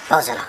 आओ चलो।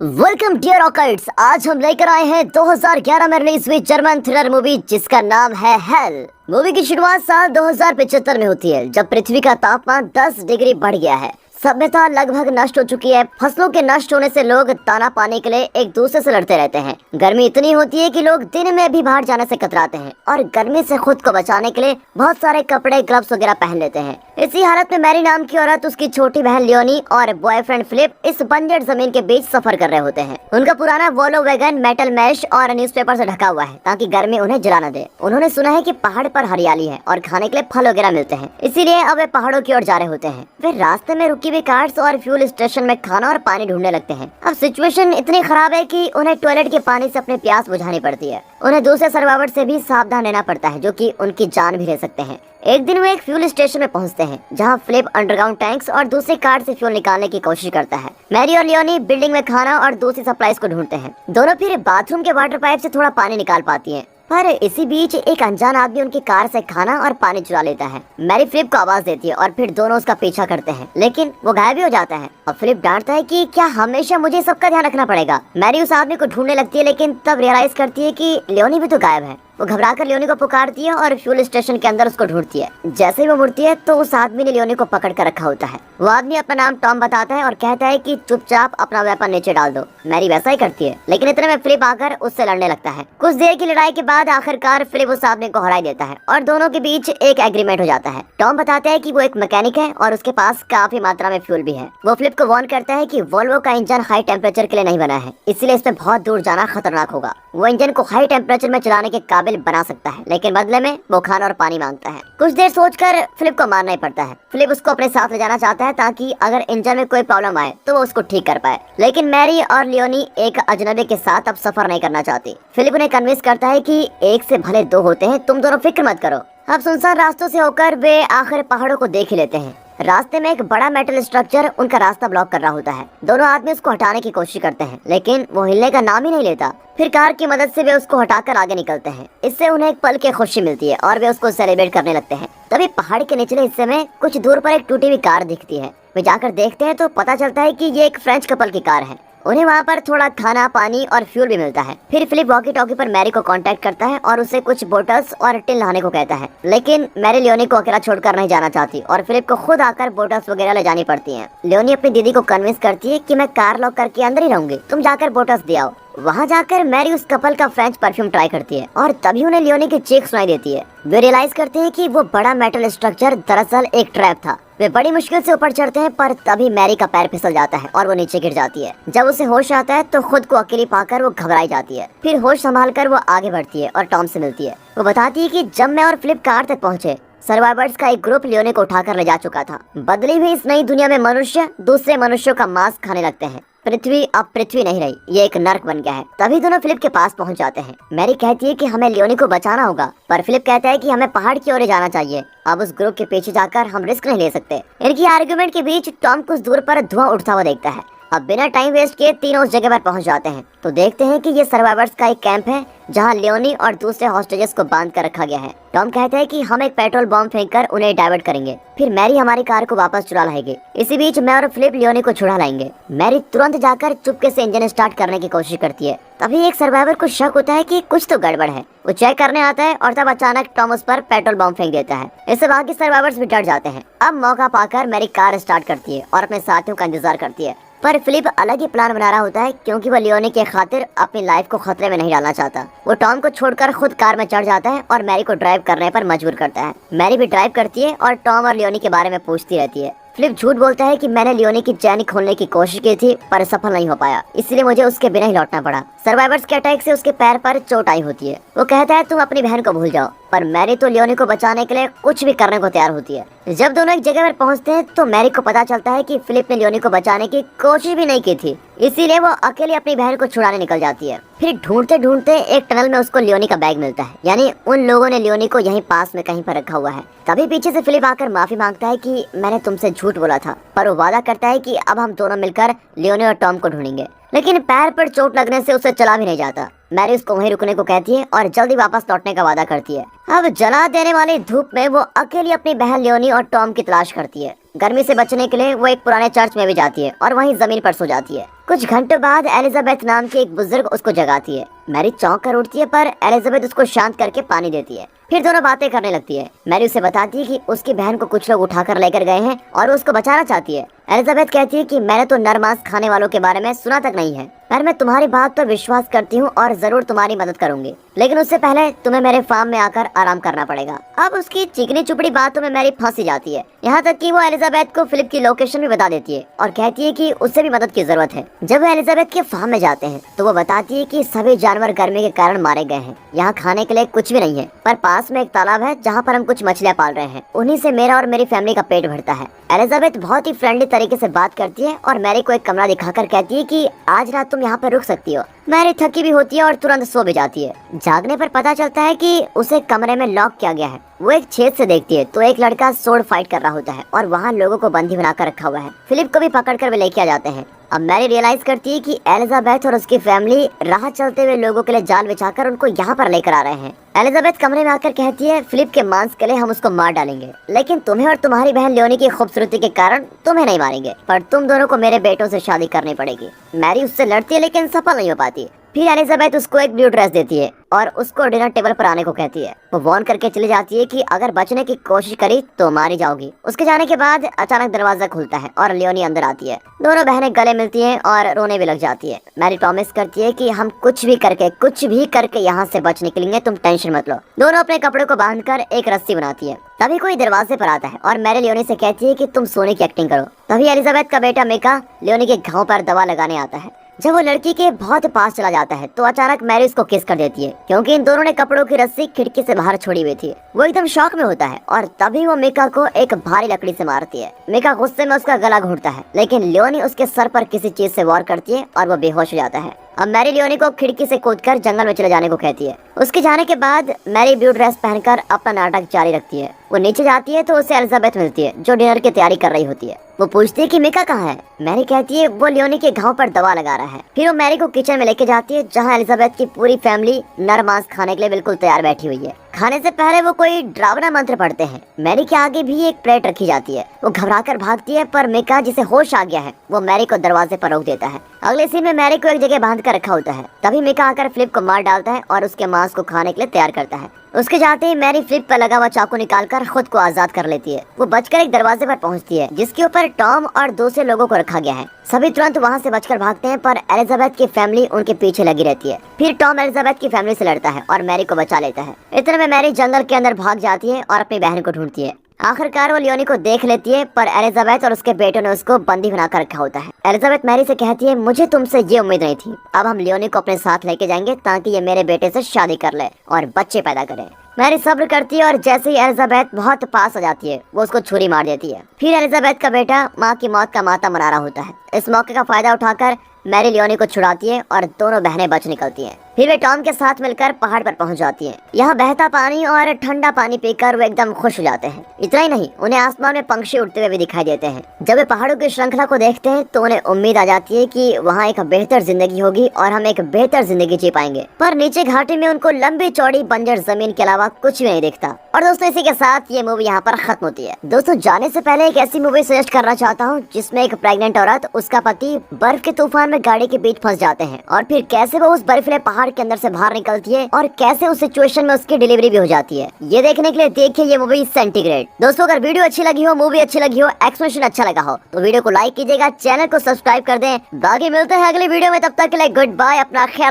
Welcome dear ऑकर्ड्स, आज हम लेकर आए हैं 2011 में रिलीज हुई जर्मन थ्रिलर मूवी जिसका नाम है हेल। मूवी की शुरुआत साल 2075 में होती है, जब पृथ्वी का तापमान 10 डिग्री बढ़ गया है। सभ्यता लगभग नष्ट हो चुकी है। फसलों के नष्ट होने से लोग दाना पाने के लिए एक दूसरे से लड़ते रहते हैं। गर्मी इतनी होती है कि लोग दिन में भी बाहर जाने से कतराते हैं और गर्मी से खुद को बचाने के लिए बहुत सारे कपड़े, ग्लव्स वगैरह पहन लेते हैं। इसी हालत में मैरी नाम की औरत, उसकी छोटी बहन लियोनी और बॉयफ्रेंड फिलिप इस बंजर जमीन के बीच सफर कर रहे होते हैं। उनका पुराना वोल्वो वैगन मेटल मैश और न्यूज़पेपर से ढका हुआ है ताकि गर्मी उन्हें जला न दे। उन्होंने सुना है कि पहाड़ पर हरियाली है और खाने के लिए फल वगैरह मिलते हैं, इसीलिए अब वे पहाड़ों की ओर जा रहे होते हैं। वे रास्ते में रुकी हुई कार्स और फ्यूल स्टेशन में खाना और पानी ढूंढने लगते हैं। अब सिचुएशन इतनी खराब है कि उन्हें टॉयलेट के पानी से अपनी प्यास बुझानी पड़ती है। उन्हें दूसरे सर्वाइवर से भी सावधान रहना पड़ता है, जो कि उनकी जान भी ले सकते हैं। एक दिन वो एक फ्यूल स्टेशन में पहुंचते हैं, जहां फिलिप अंडरग्राउंड टैंक्स और दूसरी कार से फ्यूल निकालने की कोशिश करता है। मैरी और लियोनी बिल्डिंग में खाना और दूसरी सप्लाईज को ढूंढते हैं। दोनों फिर बाथरूम के वाटर पाइप से थोड़ा पानी निकाल पाती हैं, पर इसी बीच एक अनजान आदमी उनकी कार से खाना और पानी चुरा लेता है। मैरी फिलिप को आवाज देती है और फिर दोनों उसका पीछा करते हैं, लेकिन वो गायब भी हो जाता है। और फिलिप डांटता है कि क्या हमेशा मुझे सबका ध्यान रखना पड़ेगा। मैरी उस आदमी को ढूंढने लगती है, लेकिन तब रियलाइज करती है कि लियोनी भी तो गायब है। वो घबराकर लियोनी को पुकारती है और फ्यूल स्टेशन के अंदर उसको ढूंढती है। जैसे ही वो मुड़ती है तो उस आदमी ने लियोनी को पकड़ कर रखा होता है। वो आदमी अपना नाम टॉम बताता है और कहता है कि चुपचाप अपना वेपन नीचे डाल दो। मैरी वैसा ही करती है, लेकिन इतने में फिलिप आकर उससे लड़ने लगता है। कुछ देर की लड़ाई के बाद आखिरकार फिलिप उस आदमी को हरा देता है और दोनों के बीच एक एग्रीमेंट हो जाता है। टॉम बताता है कि वो एक मैकेनिक है और उसके पास काफी मात्रा में फ्यूल भी है। वो फिलिप को वार्न करता है कि वोल्वो का इंजन हाई टेम्परेचर के लिए नहीं बना है, इसलिए इस पे बहुत दूर जाना खतरनाक होगा। वो इंजन को हाई टेम्परेचर में चलाने के काबिल बना सकता है, लेकिन बदले में वो खाना और पानी मांगता है। कुछ देर सोचकर फिलिप को मारना ही पड़ता है। फिलिप उसको अपने साथ ले जाना चाहता है ताकि अगर इंजन में कोई प्रॉब्लम आए तो वो उसको ठीक कर पाए, लेकिन मैरी और लियोनी एक अजनबी के साथ अब सफर नहीं करना चाहती। फिलिप उन्हें कन्विंस करता है कि एक से भले दो होते हैं, तुम दोनों फिक्र मत करो। अब सुनसान रास्तों से होकर वे आखिर पहाड़ों को देख ही लेते हैं। रास्ते में एक बड़ा मेटल स्ट्रक्चर उनका रास्ता ब्लॉक कर रहा होता है। दोनों आदमी उसको हटाने की कोशिश करते हैं, लेकिन वो हिलने का नाम ही नहीं लेता। फिर कार की मदद से वे उसको हटाकर आगे निकलते हैं। इससे उन्हें एक पल की खुशी मिलती है और वे उसको सेलिब्रेट करने लगते हैं। तभी पहाड़ के निचले हिस्से में कुछ दूर पर एक टूटी हुई कार दिखती है। वे जाकर देखते हैं तो पता चलता है कि ये एक फ्रेंच कपल की कार है। उन्हें वहाँ पर थोड़ा खाना, पानी और फ्यूल भी मिलता है। फिर फिलिप वॉकी टॉकी पर मैरी को कांटेक्ट करता है और उसे कुछ बोटल्स और टिन लाने को कहता है, लेकिन मैरी लियोनी को अकेला छोड़कर नहीं जाना चाहती और फिलिप को खुद आकर बोटल्स वगैरह ले जानी पड़ती हैं। लियोनी अपनी दीदी को कन्विंस करती है कि मैं कार लॉक करके अंदर ही रहूंगी, तुम जाकर बोटल्स दे आओ। वहाँ जाकर मैरी उस कपल का फ्रेंच परफ्यूम ट्राई करती है और तभी उन्हें लियोनी की चीख सुनाई देती है। वे रियलाइज करते हैं कि वो बड़ा मेटल स्ट्रक्चर दरअसल एक ट्रैप था। वे बड़ी मुश्किल से ऊपर चढ़ते हैं, पर तभी मैरी का पैर फिसल जाता है और वो नीचे गिर जाती है। जब उसे होश आता है तो खुद को अकेली पाकर वो घबराई जाती है। फिर होश संभालकर वो आगे बढ़ती है और टॉम से मिलती है। वो बताती है कि जब मैं और फिलिप कार तक पहुँचे, सर्वाइवर्स का एक ग्रुप लियोनी को उठाकर ले जा चुका था। बदली हुई इस नई दुनिया में मनुष्य दूसरे मनुष्यों का मांस खाने लगते हैं। पृथ्वी अब पृथ्वी नहीं रही, ये एक नर्क बन गया है। तभी दोनों फिलिप के पास पहुंच जाते हैं। मैरी कहती है कि हमें लियोनी को बचाना होगा, पर फिलिप कहता है कि हमें पहाड़ की ओर जाना चाहिए। अब उस ग्रुप के पीछे जाकर हम रिस्क नहीं ले सकते। इनकी आर्गुमेंट के बीच टॉम कुछ दूर पर धुआं उठता हुआ देखता है। अब बिना टाइम वेस्ट किए तीनों उस जगह पर पहुंच जाते हैं तो देखते हैं कि ये सर्वाइवर्स का एक कैंप है, जहां लियोनी और दूसरे हॉस्टेजेस को बांध कर रखा गया है। टॉम कहता है कि हम एक पेट्रोल बॉम्ब फेंककर उन्हें डाइवर्ट करेंगे, फिर मैरी हमारी कार को वापस चुरा लाएगी। इसी बीच मैं और फिलिप लियोनी को छुड़ा लाएंगे। मैरी तुरंत जाकर चुपके से इंजन स्टार्ट करने की कोशिश करती है। तभी एक सर्वाइवर को शक होता है कि कुछ तो गड़बड़ है। वो चेक करने आता है और तब अचानक टॉम उस पर पेट्रोल बॉम्ब फेंक देता है। इससे बाकी सर्वाइवर्स भी डर जाते हैं। अब मौका पाकर मैरी कार स्टार्ट करती है और अपने साथियों का इंतजार करती है, पर फिलिप अलग ही प्लान बना रहा होता है, क्योंकि वो लियोनी के खातिर अपनी लाइफ को खतरे में नहीं डालना चाहता। वो टॉम को छोड़कर खुद कार में चढ़ जाता है और मैरी को ड्राइव करने पर मजबूर करता है। मैरी भी ड्राइव करती है और टॉम और लियोनी के बारे में पूछती रहती है। फिलिप झूठ बोलता है कि मैंने लियोनी की चैनी खोलने की कोशिश की थी, पर सफल नहीं हो पाया, इसलिए मुझे उसके बिना ही लौटना पड़ा। सर्वाइवर्स के अटैक से उसके पैर पर चोट आई होती है। वो कहता है तुम अपनी बहन को भूल जाओ, पर मैरी तो लियोनी को बचाने के लिए कुछ भी करने को तैयार होती है। जब दोनों एक जगह पर पहुंचते हैं तो मैरी को पता चलता है कि फिलिप ने लियोनी को बचाने की कोशिश भी नहीं की थी, इसीलिए वो अकेले अपनी बहन को छुड़ाने निकल जाती है। फिर ढूंढते ढूंढते एक टनल में उसको लियोनी का बैग मिलता है, यानी उन लोगों ने लियोनी को यहीं पास में कहीं पर रखा हुआ है। तभी पीछे से फिलिप आकर माफी मांगता है कि मैंने तुमसे झूठ बोला था, पर वो वादा करता है कि अब हम दोनों मिलकर लियोनी और टॉम को ढूंढेंगे। लेकिन पैर पर चोट लगने से उसे चला भी नहीं जाता। मैरी उसको वहीं रुकने को कहती है और जल्दी वापस लौटने का वादा करती है। अब जला देने वाली धूप में वो अकेली अपनी बहन लियोनी और टॉम की तलाश करती है। गर्मी से बचने के लिए वो एक पुराने चर्च में भी जाती है और वहीं जमीन पर सो जाती है। कुछ घंटों बाद एलिजाबेथ नाम की एक बुजुर्ग उसको जगाती है। मैरी चौंक कर उठती है पर एलिजाबेथ उसको शांत करके पानी देती है। फिर दोनों बातें करने लगती है। मैरी उसे बताती है कि उसकी बहन को कुछ लोग उठाकर लेकर गए हैं और वो उसको बचाना चाहती है। एलिजाबेथ कहती है कि मैंने तो नर मांस खाने वालों के बारे में सुना तक नहीं है, पर मैं तुम्हारी बात पर विश्वास करती हूँ और जरूर तुम्हारी मदद करूंगी, लेकिन उससे पहले तुम्हें मेरे फार्म में आकर आराम करना पड़ेगा। अब उसकी चिकनी चुपड़ी बातों में मैरी फंसी जाती है, यहाँ तक कि वो एलिजाबेथ को फिलिप की लोकेशन भी बता देती है और कहती है कि उससे भी मदद की जरूरत है। जब वो एलिजाबेथ के फार्म में जाते हैं तो वो बताती है कि सभी जानवर गर्मी के कारण मारे गए हैं। यहाँ खाने के लिए कुछ भी नहीं है, पर पास में एक तालाब है जहाँ पर हम कुछ मछलियाँ पाल रहे हैं। उन्हीं से मेरा और मेरी फैमिली का पेट भरता है। एलिजाबेथ बहुत ही फ्रेंडली तरीके से बात करती है और मैरी को एक कमरा दिखाकर कहती है कि आज रात तुम यहाँ पर रुक सकती हो। मैरी थकी भी होती है और तुरंत सो भी जाती है। जागने पर पता चलता है कि उसे कमरे में लॉक किया गया है। वो एक छेद से देखती है तो एक लड़का सोर्ड फाइट कर रहा होता है और वहाँ लोगों को बंदी बनाकर रखा हुआ है। फिलिप को भी पकड़कर वे लेके आ जाते हैं। अब मैरी रियलाइज करती है कि एलिजाबेथ और उसकी फैमिली राह चलते हुए लोगों के लिए जाल बिछाकर उनको यहाँ पर लेकर आ रहे हैं। एलिजाबेथ कमरे में आकर कहती है फिलिप के मांस के लिए हम उसको मार डालेंगे, लेकिन तुम्हें और तुम्हारी बहन लियोनी की खूबसूरती के कारण तुम्हें नहीं मारेंगे, पर तुम दोनों को मेरे बेटों से शादी करनी पड़ेगी। मैरी उससे लड़ती है लेकिन सफल नहीं हो पाती। फिर एलिजाबेथ उसको एक ब्लू ड्रेस देती है और उसको डिनर टेबल पर आने को कहती है। वो वार्न करके चली जाती है कि अगर बचने की कोशिश करी तो मारी जाओगी। उसके जाने के बाद अचानक दरवाजा खुलता है और लियोनी अंदर आती है। दोनों बहनें गले मिलती हैं और रोने भी लग जाती है। मैरी प्रॉमिस करती है कि हम कुछ भी करके यहाँ से बच निकलेंगे, तुम टेंशन मत लो। दोनों अपने कपड़े को बांधकर एक रस्सी बनाती है। तभी कोई दरवाजे पर आता है और मैरी लियोनी से कहती है कि तुम सोने की एक्टिंग करो। तभी एलिजाबेथ का बेटा मिका लियोनी के घाव पर दवा लगाने आता है। जब वो लड़की के बहुत पास चला जाता है तो अचानक मैरी उसको किस कर देती है, क्योंकि इन दोनों ने कपड़ों की रस्सी खिड़की से बाहर छोड़ी हुई थी। वो एकदम शॉक में होता है और तभी वो मिका को एक भारी लकड़ी से मारती है। मिका गुस्से में उसका गला घोंटता है, लेकिन लियोनी उसके सर पर किसी चीज से वार करती है और वो बेहोश हो जाता है। अब मैरी लियोनी को खिड़की से कूदकर जंगल में चले जाने को कहती है। उसके जाने के बाद मैरी ब्लू ड्रेस पहनकर अपना नाटक जारी रखती है। वो नीचे जाती है तो उसे एलिजाबेथ मिलती है जो डिनर की तैयारी कर रही होती है। वो पूछती है कि मिका कहाँ है। मैरी कहती है वो लियोनी के घाव पर दवा लगा रहा है। फिर वो मैरी को किचन में लेके जाती है जहाँ एलिजाबेथ की पूरी फैमिली नर मांस खाने के लिए बिल्कुल तैयार बैठी हुई है। खाने से पहले वो कोई डरावना मंत्र पढ़ते हैं। मैरी के आगे भी एक प्लेट रखी जाती है। वो घबराकर भागती है पर मिका जिसे होश आ गया है वो मैरी को दरवाजे पर रोक देता है। अगले सीन में मैरी को एक जगह बांध कर रखा होता है। तभी मिका आकर फिलिप को मार डालता है और उसके मांस को खाने के लिए तैयार करता है। उसके जाते ही मैरी फिलिप पर लगा हुआ चाकू निकालकर खुद को आजाद कर लेती है। वो बचकर एक दरवाजे पर पहुंचती है जिसके ऊपर टॉम और दूसरे लोगों को रखा गया है। सभी तुरंत वहां से बचकर भागते हैं पर एलिजाबेथ की फैमिली उनके पीछे लगी रहती है। फिर टॉम एलिजाबेथ की फैमिली से लड़ता है और मैरी को बचा लेता है। इतने में मैरी जंगल के अंदर भाग जाती है और अपनी बहन को ढूंढती है। आखिरकार वो लियोनी को देख लेती है पर एलिजाबेथ और उसके बेटों ने उसको बंदी बनाकर रखा होता है। एलिजाबेथ मैरी से कहती है मुझे तुमसे ये उम्मीद नहीं थी। अब हम लियोनी को अपने साथ लेके जाएंगे ताकि ये मेरे बेटे से शादी कर ले और बच्चे पैदा करे। मैरी सब्र करती है और जैसे ही एलिजाबेथ बहुत पास आ जाती है वो उसको छुरी मार देती है। फिर एलिजाबेथ का बेटा माँ की मौत का मातम मना रहा होता है। इस मौके का फायदा उठाकर मैरी लियोनी को छुड़ाती है और दोनों बहनें बच निकलती हैं। फिर वे टॉम के साथ मिलकर पहाड़ पर पहुंच जाती हैं। यहाँ बहता पानी और ठंडा पानी पीकर वो एकदम खुश हो जाते हैं। इतना ही नहीं, उन्हें आसमान में पंछी उड़ते हुए भी दिखाई देते हैं। जब वे पहाड़ों की श्रृंखला को देखते हैं तो उन्हें उम्मीद आ जाती है कि वहाँ एक बेहतर जिंदगी होगी और हम एक बेहतर जिंदगी जी पाएंगे। पर नीचे घाटी में उनको लंबी चौड़ी बंजर जमीन के अलावा कुछ भी नहीं दिखता। और दोस्तों इसी के साथ ये मूवी यहाँ पर खत्म होती है। दोस्तों जाने से पहले एक ऐसी मूवी सजेस्ट करना चाहता हूँ जिसमें एक प्रेग्नेंट औरत, उसका पति बर्फ के तूफान में गाड़ी के बीच फंस जाते हैं और फिर कैसे वो उस बर्फीले पहाड़ के अंदर से बाहर निकलती है और कैसे उस सिचुएशन में उसकी डिलीवरी भी हो जाती है। ये देखने के लिए देखिए ये मूवी सेंटीग्रेड। दोस्तों अगर वीडियो अच्छी लगी हो, मूवी अच्छी लगी हो, एक्सप्लेनेशन अच्छा लगा हो तो वीडियो को लाइक कीजिएगा, चैनल को सब्सक्राइब कर दें। बाकी मिलते हैं अगली वीडियो में, तब तक के लिए गुड बाय, अपना ख्याल।